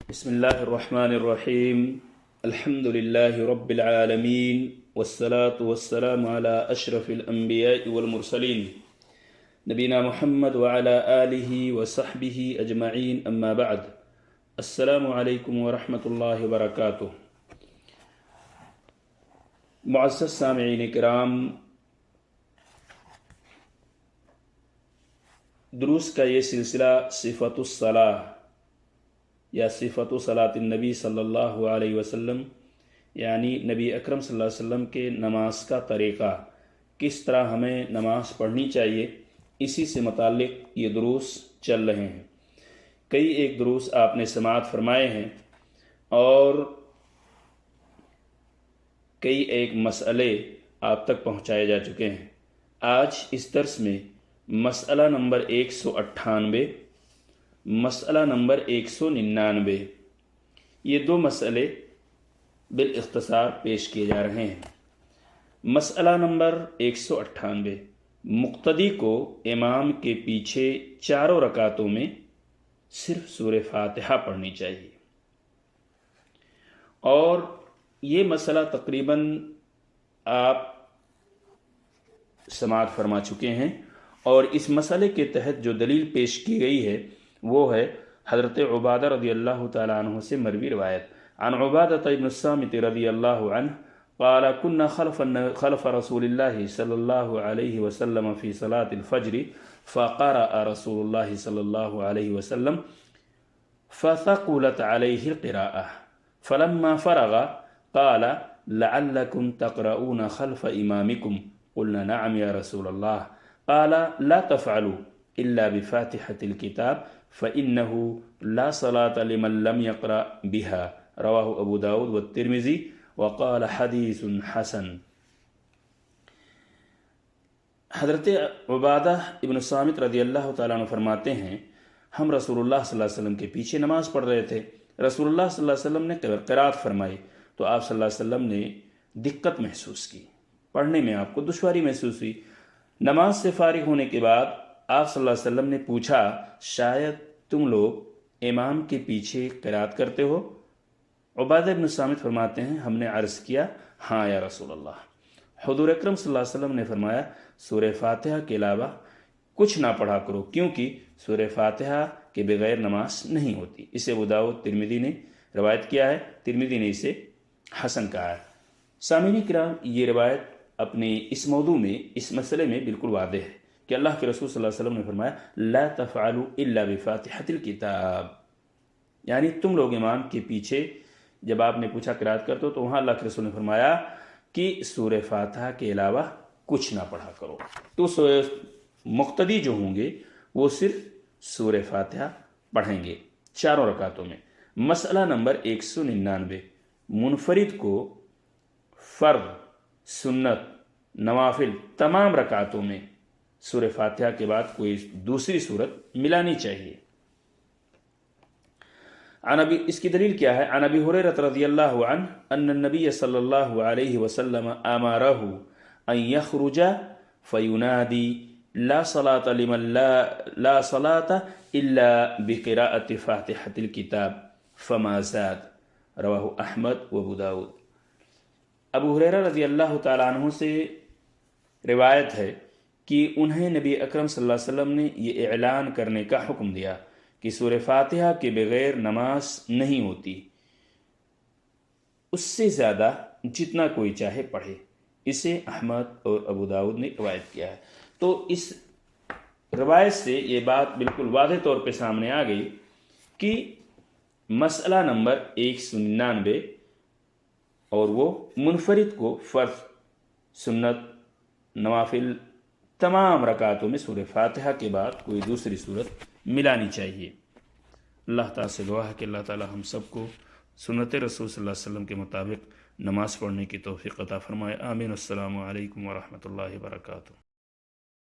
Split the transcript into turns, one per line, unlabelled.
بسم الله الرحمن الرحيم. الحمد لله رب العالمين، والصلاة والسلام على أشرف الأنبياء والمرسلين نبينا محمد وعلى آله وصحبه أجمعين، أما بعد. السلام عليكم ورحمة الله وبركاته. معزز سامعین کرام، دروس کا یہ سلسلہ صفت الصلاۃ یا صفت صلاۃ النبی صلی اللہ علیہ وسلم، یعنی نبی اکرم صلی اللہ علیہ وسلم کے نماز کا طریقہ، کس طرح ہمیں نماز پڑھنی چاہیے، اسی سے متعلق یہ دروس چل رہے ہیں. کئی ایک دروس آپ نے سماعت فرمائے ہیں اور کئی ایک مسئلے آپ تک پہنچائے جا چکے ہیں. آج اس درس میں مسئلہ نمبر 198، مسئلہ نمبر 199، یہ دو مسئلے بالاختصار پیش کیے جا رہے ہیں. مسئلہ نمبر 198، مقتدی کو امام کے پیچھے چاروں رکعتوں میں صرف سورہ فاتحہ پڑھنی چاہیے. اور یہ مسئلہ تقریباً آپ سماعت فرما چکے ہیں، اور اس مسئلے کے تحت جو دلیل پیش کی گئی ہے وہ ہے حضرت عبادہ رضی اللہ تعالیٰ عنہ سے مروی روایت. عن عبادة بن الصامت رضی اللہ عنہ قال كنا خلف رسول الله صلی اللہ علیہ وسلم في صلاة الفجر فقرأ رسول الله صلی اللہ علیہ وسلم فثقلت عليه القراءة فلما فرغ قال لعلكم تقرؤون خلف إمامكم قلنا نعم يا رسول الله قال لا تفعلوا إلا بفاتحة الكتاب فإنه لا صلاة لمن لم يقرأ بها رواه أبو داود والترمذي وقال حدیث حسن. حضرت عبادہ ابن الصامت رضی اللہ تعالیٰ عنہ فرماتے ہیں، ہم رسول اللہ صلی اللہ علیہ وسلم کے پیچھے نماز پڑھ رہے تھے. رسول اللہ صلی اللہ علیہ وسلم نے قرات فرمائی تو آپ صلی اللہ علیہ وسلم نے دقت محسوس کی، پڑھنے میں آپ کو دشواری محسوس ہوئی. نماز سے فارغ ہونے کے بعد آپ صلی اللہ علیہ وسلم نے پوچھا، شاید تم لوگ امام کے پیچھے قرات کرتے ہو؟ عبادہ ابن صامت فرماتے ہیں، ہم نے عرض کیا، ہاں یا رسول اللہ. حضور اکرم صلی اللہ علیہ وسلم نے فرمایا، سورہ فاتحہ کے علاوہ کچھ نہ پڑھا کرو، کیونکہ سورہ فاتحہ کے بغیر نماز نہیں ہوتی. اسے ابو داؤد ترمذی نے روایت کیا ہے، ترمذی نے اسے حسن کہا ہے. سامعین کرام، یہ روایت اپنے اس موضوع میں، اس مسئلے میں بالکل واضح ہے کہ اللہ کے رسول صلی اللہ علیہ وسلم نے فرمایا لا تفعلوا الا بفاتحة الکتاب، یعنی تم لوگ امام کے پیچھے جب آپ نے پوچھا قرات کرتے ہو تو وہاں اللہ کے رسول نے فرمایا کہ سورہ فاتحہ کے علاوہ کچھ نہ پڑھا کرو. تو مقتدی جو ہوں گے وہ صرف سورہ فاتحہ پڑھیں گے چاروں رکعتوں میں. مسئلہ نمبر 199، منفرد کو فرض، سنت، نوافل تمام رکعتوں میں سورہ فاتحہ کے بعد کوئی دوسری سورت ملانی چاہیے. اس کی دلیل کیا ہے؟ عن ابی ہریرہ رضی اللہ عنہ ان النبی صلی اللہ علیہ وسلم امرہ ان یخرج فینادی لا صلاة لمن لا صلاة الا بقراءة فاتحة الكتاب فما زاد رواہ احمد و ابو داود. ابو ہریرہ رضی اللہ تعالیٰ عنہ سے روایت ہے کہ انہیں نبی اکرم صلی اللہ علیہ وسلم نے یہ اعلان کرنے کا حکم دیا کہ سورہ فاتحہ کے بغیر نماز نہیں ہوتی، اس سے زیادہ جتنا کوئی چاہے پڑھے. اسے احمد اور ابو داود نے روایت کیا ہے. تو اس روایت سے یہ بات بالکل واضح طور پہ سامنے آ گئی کہ مسئلہ نمبر 199، اور وہ منفرد کو فرض، سنت، نوافل تمام رکعتوں میں سورہ فاتحہ کے بعد کوئی دوسری سورت ملانی چاہیے. اللہ تعالیٰ سے دعا ہے کہ اللہ تعالیٰ ہم سب کو سنت رسول صلی اللہ علیہ وسلم کے مطابق نماز پڑھنے کی توفیق عطا فرمائے. آمین. السلام علیکم ورحمۃ اللہ وبرکاتہ.